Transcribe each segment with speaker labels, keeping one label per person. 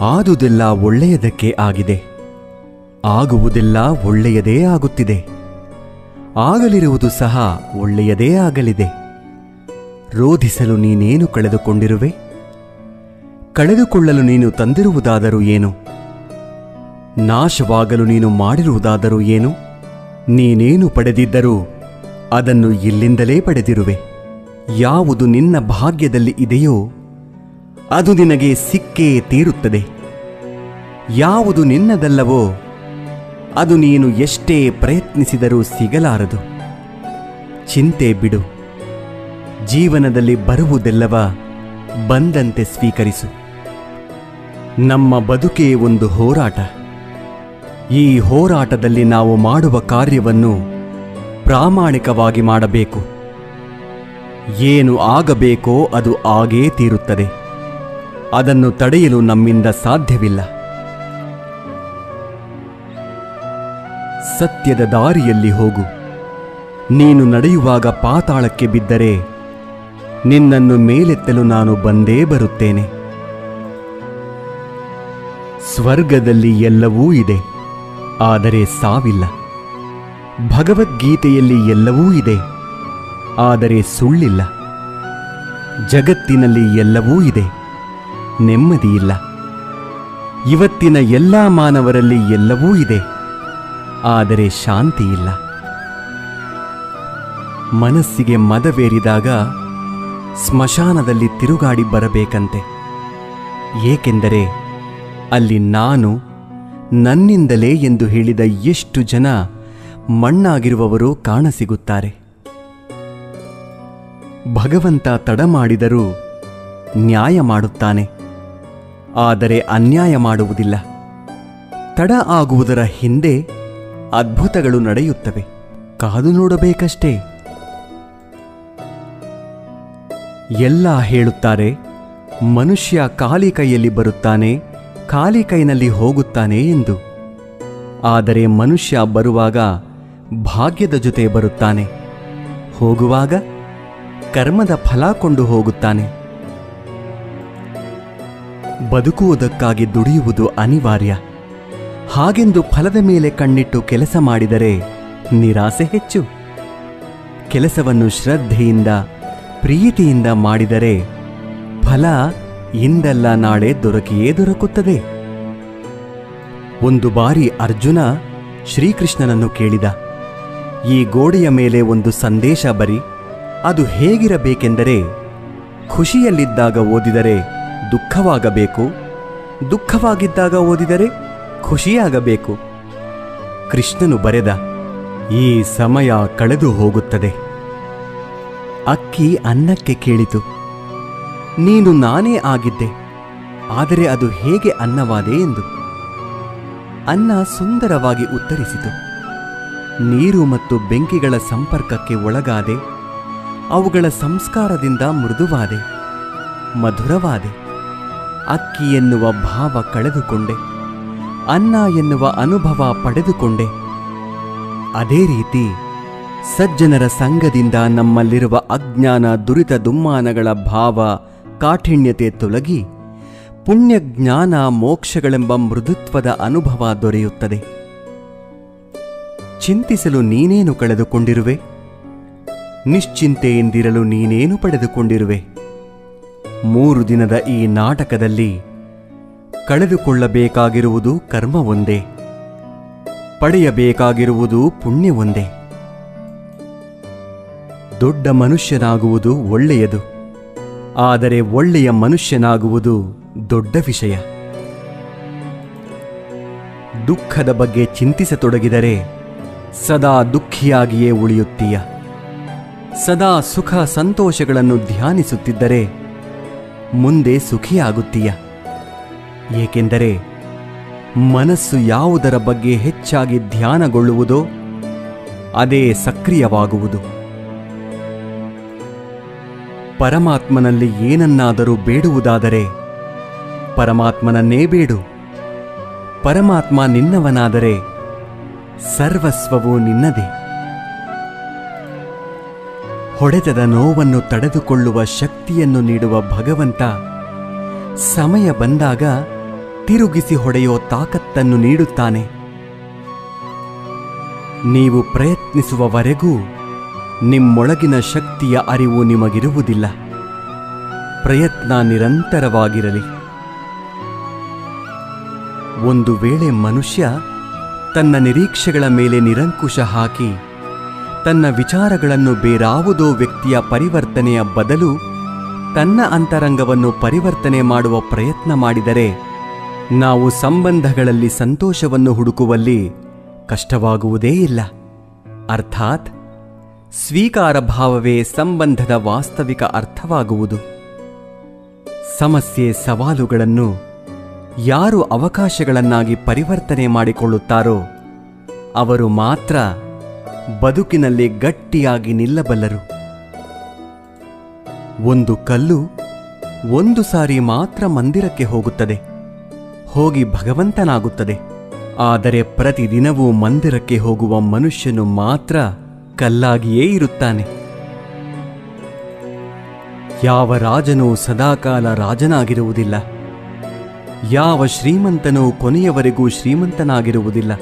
Speaker 1: ಆದುದೆಲ್ಲ ಒಳ್ಳೆಯದಕ್ಕೆ ಆಗಿದೆ, ಆಗುವುದೆಲ್ಲ ಒಳ್ಳೆಯದೇ ಆಗುತ್ತಿದೆ, ಆಗಲಿರುವುದು ಸಹ ಒಳ್ಳೆಯದೇ ಆಗಲಿದೆ. ರೋಧಿಸಲು ನೀನೇನು ಕಳೆದುಕೊಂಡಿರುವೆ? ಕಳೆದುಕೊಳ್ಳಲು ನೀನು ತಂದಿರುವುದಾದರೂ ಏನು? ನಾಶವಾಗಲು ನೀನು ಮಾಡಿರುವುದಾದರೂ ಏನು? ನೀನೇನು ಪಡೆದಿದ್ದರೂ ಅದನ್ನು ಇಲ್ಲಿಂದಲೇ ಪಡೆದಿರುವೆ. ಯಾವುದು ನಿನ್ನ ಭಾಗ್ಯದಲ್ಲಿ ಇದೆಯೋ ಅದು ನಿನಗೆ ಸಿಕ್ಕೇ ತೀರುತ್ತದೆ. ಯಾವುದು ನಿನ್ನದಲ್ಲವೋ ಅದು ನೀನು ಎಷ್ಟೇ ಪ್ರಯತ್ನಿಸಿದರೂ ಸಿಗಲಾರದು. ಚಿಂತೆ ಬಿಡು. ಜೀವನದಲ್ಲಿ ಬರುವುದೆಲ್ಲವ ಬಂದಂತೆ ಸ್ವೀಕರಿಸು. ನಮ್ಮ ಬದುಕೇ ಒಂದು ಹೋರಾಟ. ಈ ಹೋರಾಟದಲ್ಲಿ ನಾವು ಮಾಡುವ ಕಾರ್ಯವನ್ನು ಪ್ರಾಮಾಣಿಕವಾಗಿ ಮಾಡಬೇಕು. ಏನು ಆಗಬೇಕೋ ಅದು ಆಗೇ ತೀರುತ್ತದೆ. ಅದನ್ನು ತಡೆಯಲು ನಮ್ಮಿಂದ ಸಾಧ್ಯವಿಲ್ಲ. ಸತ್ಯದ ದಾರಿಯಲ್ಲಿ ಹೋಗು. ನೀನು ನಡೆಯುವಾಗ ಪಾತಾಳಕ್ಕೆ ಬಿದ್ದರೆ ನಿನ್ನನ್ನು ಮೇಲೆತ್ತಲು ನಾನು ಬಂದೇ ಬರುತ್ತೇನೆ. ಸ್ವರ್ಗದಲ್ಲಿ ಎಲ್ಲವೂ ಇದೆ, ಆದರೆ ಸಾವಿಲ್ಲ. ಭಗವದ್ಗೀತೆಯಲ್ಲಿ ಎಲ್ಲವೂ ಇದೆ, ಆದರೆ ಸುಳ್ಳಿಲ್ಲ. ಜಗತ್ತಿನಲ್ಲಿ ಎಲ್ಲವೂ ಇದೆ, ನೆಮ್ಮದಿಯಿಲ್ಲ. ಇವತ್ತಿನ ಎಲ್ಲ ಮಾನವರಲ್ಲಿ ಎಲ್ಲವೂ ಇದೆ, ಆದರೆ ಶಾಂತಿಯಿಲ್ಲ. ಮನಸ್ಸಿಗೆ ಮದವೇರಿದಾಗ ಸ್ಮಶಾನದಲ್ಲಿ ತಿರುಗಾಡಿ ಬರಬೇಕಂತೆ. ಏಕೆಂದರೆ ಅಲ್ಲಿ ನಾನು ನನ್ನಿಂದಲೇ ಎಂದು ಹೇಳಿದ ಎಷ್ಟು ಜನ ಮಣ್ಣಾಗಿರುವವರು ಕಾಣಸಿಗುತ್ತಾರೆ. ಭಗವಂತ ತಡ ಮಾಡಿದರೂ ನ್ಯಾಯ ಮಾಡುತ್ತಾನೆ, ಆದರೆ ಅನ್ಯಾಯ ಮಾಡುವುದಿಲ್ಲ. ತಡ ಆಗುವುದರ ಹಿಂದೆ ಅದ್ಭುತಗಳು ನಡೆಯುತ್ತವೆ. ಕಾದು ನೋಡಬೇಕಷ್ಟೇ. ಎಲ್ಲ ಹೇಳುತ್ತಾರೆ, ಮನುಷ್ಯ ಖಾಲಿ ಕೈಯಲ್ಲಿ ಬರುತ್ತಾನೆ, ಖಾಲಿ ಕೈನಲ್ಲಿ ಹೋಗುತ್ತಾನೆ ಎಂದು. ಆದರೆ ಮನುಷ್ಯ ಬರುವಾಗ ಭಾಗ್ಯದ ಜೊತೆ ಬರುತ್ತಾನೆ, ಹೋಗುವಾಗ ಕರ್ಮದ ಫಲ ಕೊಂಡು ಹೋಗುತ್ತಾನೆ. ಬದುಕುವುದಕ್ಕಾಗಿ ದುಡಿಯುವುದು ಅನಿವಾರ್ಯ. ಹಾಗೆಂದು ಫಲದ ಮೇಲೆ ಕಣ್ಣಿಟ್ಟು ಕೆಲಸ ಮಾಡಿದರೆ ನಿರಾಸೆ ಹೆಚ್ಚು. ಕೆಲಸವನ್ನು ಶ್ರದ್ಧೆಯಿಂದ ಪ್ರೀತಿಯಿಂದ ಮಾಡಿದರೆ ಫಲ ಇಂದಲ್ಲ ನಾಳೆ ದೊರಕಿಯೇ ದೊರಕುತ್ತದೆ. ಒಂದು ಬಾರಿ ಅರ್ಜುನ ಶ್ರೀಕೃಷ್ಣನನ್ನು ಕೇಳಿದ, ಈ ಗೋಡೆಯ ಮೇಲೆ ಒಂದು ಸಂದೇಶ ಬರಿ. ಅದು ಹೇಗಿರಬೇಕೆಂದರೆ, ಖುಷಿಯಲ್ಲಿದ್ದಾಗ ಓದಿದರೆ ದುಃಖವಾಗಬೇಕು, ದುಃಖವಾಗಿದ್ದಾಗ ಓದಿದರೆ ಖುಷಿಯಾಗಬೇಕು. ಕೃಷ್ಣನು ಬರೆದ, ಈ ಸಮಯ ಕಳೆದು ಹೋಗುತ್ತದೆ. ಅಕ್ಕಿ ಅನ್ನಕ್ಕೆ ಕೇಳಿತು, ನೀನು ನಾನೇ ಆಗಿದ್ದೆ, ಆದರೆ ಅದು ಹೇಗೆ ಅನ್ನವಾದೆ ಎಂದು. ಅನ್ನ ಸುಂದರವಾಗಿ ಉತ್ತರಿಸಿತು, ನೀರು ಮತ್ತು ಬೆಂಕಿಗಳ ಸಂಪರ್ಕಕ್ಕೆ ಒಳಗಾದೆ, ಅವುಗಳ ಸಂಸ್ಕಾರದಿಂದ ಮೃದುವಾದೆ, ಮಧುರವಾದೆ. ಅಕ್ಕಿ ಎನ್ನುವ ಭಾವ ಕಳೆದುಕೊಂಡೆ, ಅನ್ನ ಎನ್ನುವ ಅನುಭವ ಪಡೆದುಕೊಂಡೆ. ಅದೇ ರೀತಿ ಸಜ್ಜನರ ಸಂಗದಿಂದ ನಮ್ಮಲ್ಲಿರುವ ಅಜ್ಞಾನ ದುರಿತ ದುಮ್ಮಾನಗಳ ಭಾವ ಕಾಠಿಣ್ಯತೆ ತೊಲಗಿ ಪುಣ್ಯ ಜ್ಞಾನ ಮೋಕ್ಷಗಳೆಂಬ ಮೃದುತ್ವದ ಅನುಭವ ದೊರೆಯುತ್ತದೆ. ಚಿಂತಿಸಲು ನೀನೇನು ಕಳೆದುಕೊಂಡಿರುವೆ? ನಿಶ್ಚಿಂತೆಯಿಂದಿರಲು ನೀನೇನು ಪಡೆದುಕೊಂಡಿರುವೆ? 3 ದಿನದ ಈ ನಾಟಕದಲ್ಲಿ ಕಳೆದುಕೊಳ್ಳಬೇಕಾಗಿರುವುದು ಕರ್ಮ ಒಂದೇ, ಪಡೆಯಬೇಕಾಗಿರುವುದು ಪುಣ್ಯ ಒಂದೇ. ದೊಡ್ಡ ಮನುಷ್ಯನಾಗುವುದು ಒಳ್ಳೆಯದು, ಆದರೆ ಒಳ್ಳೆಯ ಮನುಷ್ಯನಾಗುವುದು ದೊಡ್ಡ ವಿಷಯ. ದುಃಖದ ಬಗ್ಗೆ ಚಿಂತಿಸತೊಡಗಿದರೆ ಸದಾ ದುಃಖಿಯಾಗಿಯೇ ಉಳಿಯುತ್ತೀಯ. ಸದಾ ಸುಖ ಸಂತೋಷಗಳನ್ನು ಧ್ಯಾನಿಸುತ್ತಿದ್ದರೆ ಮುಂದೆ ಸುಖಿಯಾಗುತ್ತೀಯ. ಏಕೆಂದರೆ ಮನಸ್ಸು ಯಾವುದರ ಬಗ್ಗೆ ಹೆಚ್ಚಾಗಿ ಧ್ಯಾನಗೊಳ್ಳುವುದೋ ಅದೇ ಸಕ್ರಿಯವಾಗುವುದು. ಪರಮಾತ್ಮನಲ್ಲಿ ಏನನ್ನಾದರೂ ಬೇಡುವುದಾದರೆ ಪರಮಾತ್ಮನನ್ನೇ ಬೇಡು. ಪರಮಾತ್ಮ ನಿನ್ನವನಾದರೆ ಸರ್ವಸ್ವವೂ ನಿನ್ನದೇ. ಹೊಡೆತದ ನೋವನ್ನು ತಡೆದುಕೊಳ್ಳುವ ಶಕ್ತಿಯನ್ನು ನೀಡುವ ಭಗವಂತ ಸಮಯ ಬಂದಾಗ ತಿರುಗಿಸಿ ಹೊಡೆಯೋ ತಾಕತ್ತನ್ನು ನೀಡುತ್ತಾನೆ. ನೀವು ಪ್ರಯತ್ನಿಸುವವರೆಗೂ ನಿಮ್ಮೊಳಗಿನ ಶಕ್ತಿಯ ಅರಿವು ನಿಮಗಿರುವುದಿಲ್ಲ. ಪ್ರಯತ್ನ ನಿರಂತರವಾಗಿರಲಿ. ಒಂದು ವೇಳೆ ಮನುಷ್ಯ ತನ್ನ ನಿರೀಕ್ಷೆಗಳ ಮೇಲೆ ನಿರಂಕುಶ ಹಾಕಿ ತನ್ನ ವಿಚಾರಗಳನ್ನು ಬೇರಾವುದೋ ವ್ಯಕ್ತಿಯ ಪರಿವರ್ತನೆಯ ಬದಲು ತನ್ನ ಅಂತರಂಗವನ್ನು ಪರಿವರ್ತನೆ ಮಾಡುವ ಪ್ರಯತ್ನ ಮಾಡಿದರೆ ನಾವು ಸಂಬಂಧಗಳಲ್ಲಿ ಸಂತೋಷವನ್ನು ಹುಡುಕುವಲ್ಲಿ ಕಷ್ಟವಾಗುವುದೇ ಇಲ್ಲ. ಅರ್ಥಾತ್ ಸ್ವೀಕಾರ ಭಾವವೇ ಸಂಬಂಧದ ವಾಸ್ತವಿಕ ಅರ್ಥವಾಗುವುದು. ಸಮಸ್ಯೆ ಸವಾಲುಗಳನ್ನು ಯಾರು ಅವಕಾಶಗಳನ್ನಾಗಿ ಪರಿವರ್ತನೆ ಮಾಡಿಕೊಳ್ಳುತ್ತಾರೋ ಅವರು ಮಾತ್ರ ಬದುಕಿನಲ್ಲಿ ಗಟ್ಟಿಯಾಗಿ ನಿಲ್ಲಬಲ್ಲರು. ಒಂದು ಕಲ್ಲು ಒಂದು ಸಾರಿ ಮಾತ್ರ ಮಂದಿರಕ್ಕೆ ಹೋಗುತ್ತದೆ, ಹೋಗಿ ಭಗವಂತನಾಗುತ್ತದೆ. ಆದರೆ ಪ್ರತಿದಿನವೂ ಮಂದಿರಕ್ಕೆ ಹೋಗುವ ಮನುಷ್ಯನು ಮಾತ್ರ ಕಲ್ಲಾಗಿಯೇ ಇರುತ್ತಾನೆ. ಯಾವ ರಾಜನೂ ಸದಾಕಾಲ ರಾಜನಾಗಿರುವುದಿಲ್ಲ. ಯಾವ ಶ್ರೀಮಂತನೂ ಕೊನೆಯವರೆಗೂ ಶ್ರೀಮಂತನಾಗಿರುವುದಿಲ್ಲ.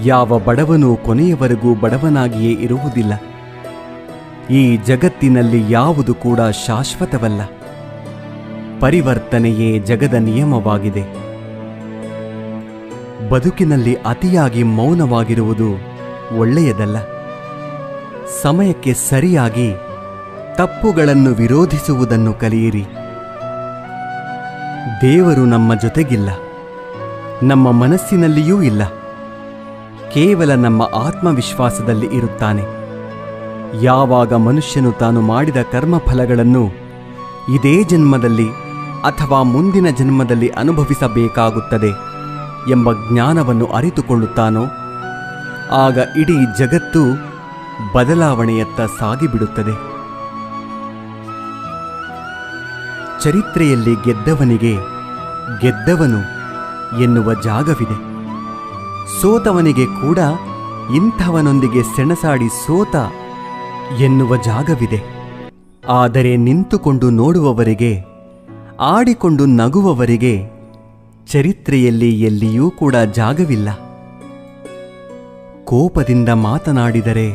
Speaker 1: ಯಾವ ಬಡವನೂ ಕೊನೆಯವರೆಗೂ ಬಡವನಾಗಿಯೇ ಇರುವುದಿಲ್ಲ. ಈ ಜಗತ್ತಿನಲ್ಲಿ ಯಾವುದು ಕೂಡ ಶಾಶ್ವತವಲ್ಲ. ಪರಿವರ್ತನೆಯೇ ಜಗದ ನಿಯಮವಾಗಿದೆ. ಬದುಕಿನಲ್ಲಿ ಅತಿಯಾಗಿ ಮೌನವಾಗಿರುವುದು ಒಳ್ಳೆಯದಲ್ಲ. ಸಮಯಕ್ಕೆ ಸರಿಯಾಗಿ ತಪ್ಪುಗಳನ್ನು ವಿರೋಧಿಸುವುದನ್ನು ಕಲಿಯಿರಿ. ದೇವರು ನಮ್ಮ ಜೊತೆಗಿಲ್ಲ, ನಮ್ಮ ಮನಸ್ಸಿನಲ್ಲಿಯೂ ಇಲ್ಲ. ಕೇವಲ ನಮ್ಮ ಆತ್ಮವಿಶ್ವಾಸದಲ್ಲಿ ಇರುತ್ತಾನೆ. ಯಾವಾಗ ಮನುಷ್ಯನು ತಾನು ಮಾಡಿದ ಕರ್ಮಫಲಗಳನ್ನು ಇದೇ ಜನ್ಮದಲ್ಲಿ ಅಥವಾ ಮುಂದಿನ ಜನ್ಮದಲ್ಲಿ ಅನುಭವಿಸಬೇಕಾಗುತ್ತದೆ ಎಂಬ ಜ್ಞಾನವನ್ನು ಅರಿತುಕೊಳ್ಳುತ್ತಾನೋ ಆಗ ಇಡೀ ಜಗತ್ತು ಬದಲಾವಣೆಯತ್ತ ಸಾಗಿಬಿಡುತ್ತದೆ. ಚರಿತ್ರೆಯಲ್ಲಿ ಗೆದ್ದವನಿಗೆ ಗೆದ್ದವನು ಎನ್ನುವ ಜಾಗವಿದೆ. ಸೋತವನಿಗೆ ಕೂಡ ಇಂಥವನೊಂದಿಗೆ ಸೆಣಸಾಡಿ ಸೋತ ಎನ್ನುವ ಜಾಗವಿದೆ. ಆದರೆ ನಿಂತುಕೊಂಡು ನೋಡುವವರಿಗೆ, ಆಡಿಕೊಂಡು ನಗುವವರಿಗೆ ಚರಿತ್ರೆಯಲ್ಲಿ ಎಲ್ಲಿಯೂ ಕೂಡ ಜಾಗವಿಲ್ಲ. ಕೋಪದಿಂದ ಮಾತನಾಡಿದರೆ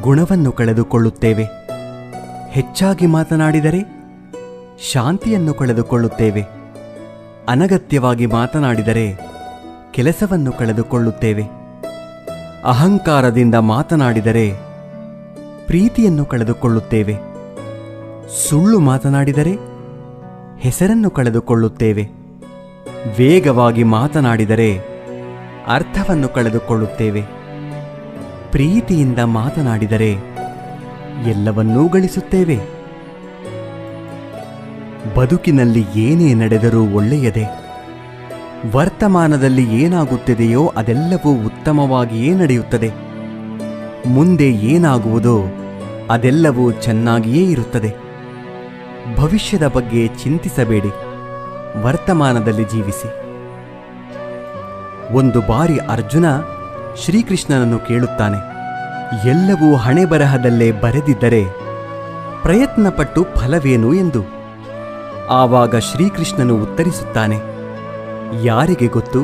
Speaker 1: ಗುಣವನ್ನು ಕಳೆದುಕೊಳ್ಳುತ್ತೇವೆ. ಹೆಚ್ಚಾಗಿ ಮಾತನಾಡಿದರೆ ಶಾಂತಿಯನ್ನು ಕಳೆದುಕೊಳ್ಳುತ್ತೇವೆ. ಅನಗತ್ಯವಾಗಿ ಮಾತನಾಡಿದರೆ ಕೆಲಸವನ್ನು ಕಳೆದುಕೊಳ್ಳುತ್ತೇವೆ. ಅಹಂಕಾರದಿಂದ ಮಾತನಾಡಿದರೆ ಪ್ರೀತಿಯನ್ನು ಕಳೆದುಕೊಳ್ಳುತ್ತೇವೆ. ಸುಳ್ಳು ಮಾತನಾಡಿದರೆ ಹೆಸರನ್ನು ಕಳೆದುಕೊಳ್ಳುತ್ತೇವೆ. ವೇಗವಾಗಿ ಮಾತನಾಡಿದರೆ ಅರ್ಥವನ್ನು ಕಳೆದುಕೊಳ್ಳುತ್ತೇವೆ. ಪ್ರೀತಿಯಿಂದ ಮಾತನಾಡಿದರೆ ಎಲ್ಲವನ್ನೂ ಗಳಿಸುತ್ತೇವೆ. ಬದುಕಿನಲ್ಲಿ ಏನೇ ನಡೆದರೂ ಒಳ್ಳೆಯದೇ. ವರ್ತಮಾನದಲ್ಲಿ ಏನಾಗುತ್ತಿದೆಯೋ ಅದೆಲ್ಲವೂ ಉತ್ತಮವಾಗಿಯೇ ನಡೆಯುತ್ತದೆ. ಮುಂದೆ ಏನಾಗುವುದೋ ಅದೆಲ್ಲವೂ ಚೆನ್ನಾಗಿಯೇ ಇರುತ್ತದೆ. ಭವಿಷ್ಯದ ಬಗ್ಗೆ ಚಿಂತಿಸಬೇಡಿ, ವರ್ತಮಾನದಲ್ಲಿ ಜೀವಿಸಿ. ಒಂದು ಬಾರಿ ಅರ್ಜುನ ಶ್ರೀಕೃಷ್ಣನನ್ನು ಕೇಳುತ್ತಾನೆ, ಎಲ್ಲವೂ ಹಣೆಬರಹದಲ್ಲೇ ಬರೆದಿದ್ದರೆ ಪ್ರಯತ್ನಪಟ್ಟು ಫಲವೇನು ಎಂದು. ಆವಾಗ ಶ್ರೀಕೃಷ್ಣನು ಉತ್ತರಿಸುತ್ತಾನೆ, ಯಾರಿಗೆ ಗೊತ್ತು,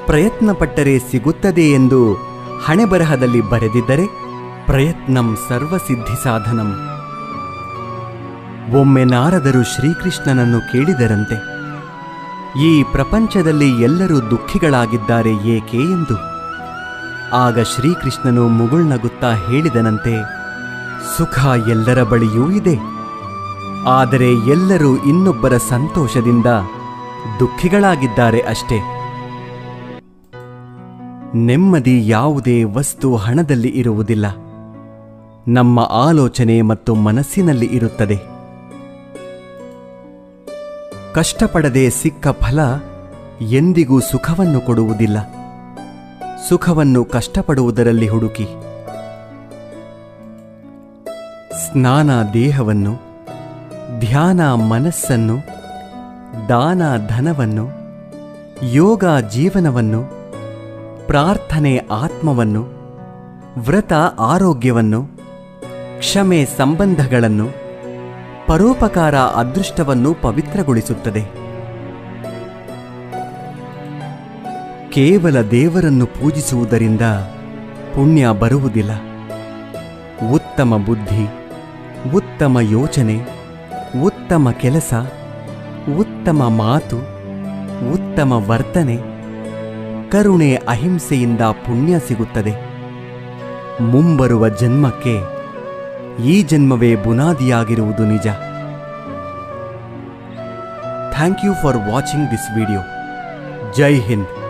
Speaker 1: ಪ್ರಯತ್ನಪಟ್ಟರೆ ಸಿಗುತ್ತದೆ ಎಂದು ಹಣೆಬರಹದಲ್ಲಿ ಬರೆದಿದ್ದರೆ ಪ್ರಯತ್ನಂ ಸರ್ವಸಿದ್ಧಿ ಸಾಧನಂ. ಒಮ್ಮೆ ನಾರದರು ಶ್ರೀಕೃಷ್ಣನನ್ನು ಕೇಳಿದರಂತೆ, ಈ ಪ್ರಪಂಚದಲ್ಲಿ ಎಲ್ಲರೂ ದುಃಖಿಗಳಾಗಿದ್ದಾರೆ ಏಕೆ ಎಂದು. ಆಗ ಶ್ರೀಕೃಷ್ಣನು ಮುಗುಳ್ನಗುತ್ತಾ ಹೇಳಿದನಂತೆ, ಸುಖ ಎಲ್ಲರ ಬಳಿಯೂ ಇದೆ, ಆದರೆ ಎಲ್ಲರೂ ಇನ್ನೊಬ್ಬರ ಸಂತೋಷದಿಂದ ದುಃಖಿಗಳಾಗಿದ್ದಾರೆ ಅಷ್ಟೇ. ನೆಮ್ಮದಿ ಯಾವುದೇ ವಸ್ತು ಹಣದಲ್ಲಿ ಇರುವುದಿಲ್ಲ, ನಮ್ಮ ಆಲೋಚನೆ ಮತ್ತು ಮನಸ್ಸಿನಲ್ಲಿ ಇರುತ್ತದೆ. ಕಷ್ಟಪಡದೆ ಸಿಕ್ಕ ಫಲ ಎಂದಿಗೂ ಸುಖವನ್ನು ಕೊಡುವುದಿಲ್ಲ. ಸುಖವನ್ನು ಕಷ್ಟಪಡುವುದರಲ್ಲಿ ಹುಡುಕಿ. ಸ್ನಾನ ದೇಹವನ್ನು, ಧ್ಯಾನ ಮನಸ್ಸನ್ನು, ದಾನ ಧನವನ್ನು, ಯೋಗ ಜೀವನವನ್ನು, ಪ್ರಾರ್ಥನೆ ಆತ್ಮವನ್ನು, ವ್ರತ ಆರೋಗ್ಯವನ್ನು, ಕ್ಷಮೆ ಸಂಬಂಧಗಳನ್ನು, ಪರೋಪಕಾರ ಅದೃಷ್ಟವನ್ನು ಪವಿತ್ರಗೊಳಿಸುತ್ತದೆ. ಕೇವಲ ದೇವರನ್ನು ಪೂಜಿಸುವುದರಿಂದ ಪುಣ್ಯ ಬರುವುದಿಲ್ಲ. ಉತ್ತಮ ಬುದ್ಧಿ, ಉತ್ತಮ ಯೋಚನೆ, ಉತ್ತಮ ಕೆಲಸ, ಉತ್ತಮ ಮಾತು, ಉತ್ತಮ ವರ್ತನೆ, ಕರುಣೆ, ಅಹಿಂಸೆಯಿಂದ ಪುಣ್ಯ ಸಿಗುತ್ತದೆ. ಮುಂಬರುವ ಜನ್ಮಕ್ಕೆ ಈ ಜನ್ಮವೇ ಬುನಾದಿಯಾಗಿರುವುದು ನಿಜ. Thank you for watching this video. Jai Hind.